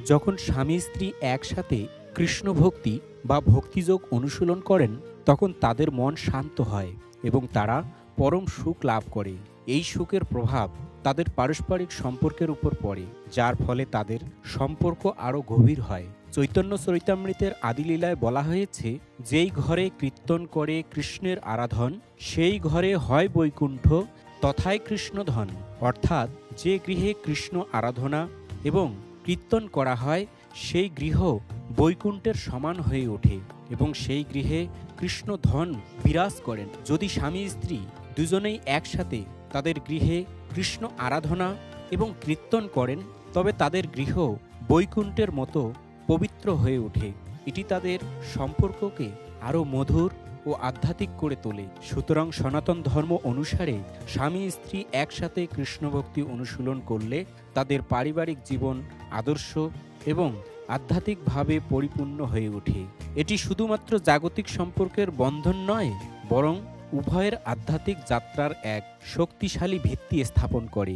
যখন স্বামী স্ত্রী একসাথে কৃষ্ণ ভক্তি বা ভক্তিযোগ অনুশীলন করেন, তখন তাদের মন শান্ত হয় এবং তারা পরম সুখ লাভ করে। এই সুখের প্রভাব তাদের পারস্পরিক সম্পর্কের উপর পড়ে, যার ফলে তাদের সম্পর্ক আরও গভীর হয়। চৈতন্য চরিতামৃতের আদিলীলায় বলা হয়েছে, যেই ঘরে কীর্তন করে কৃষ্ণের আরাধন, সেই ঘরে হয় বৈকুণ্ঠ, তথায় কৃষ্ণধন। অর্থাৎ যে গৃহে কৃষ্ণ আরাধনা এবং কীর্তন করা হয়, সেই গৃহ বৈকুণ্ঠের সমান হয়ে ওঠে এবং সেই গৃহে কৃষ্ণ ধন বিরাজ করেন। যদি স্বামী স্ত্রী দুজনেই একসাথে তাদের গৃহে কৃষ্ণ আরাধনা এবং কীর্তন করেন, তবে তাদের গৃহ বৈকুণ্ঠের মতো পবিত্র হয়ে ওঠে। এটি তাদের সম্পর্ককে আরও মধুর ও আধ্যাত্মিক করে তোলে। সুতরাং সনাতন ধর্ম অনুসারে স্বামী স্ত্রী একসাথে কৃষ্ণভক্তি অনুশীলন করলে তাদের পারিবারিক জীবন আদর্শ এবং আধ্যাত্মিকভাবে পরিপূর্ণ হয়ে ওঠে। এটি শুধুমাত্র জাগতিক সম্পর্কের বন্ধন নয়, বরং উভয়ের আধ্যাত্মিক যাত্রার এক শক্তিশালী ভিত্তি স্থাপন করে।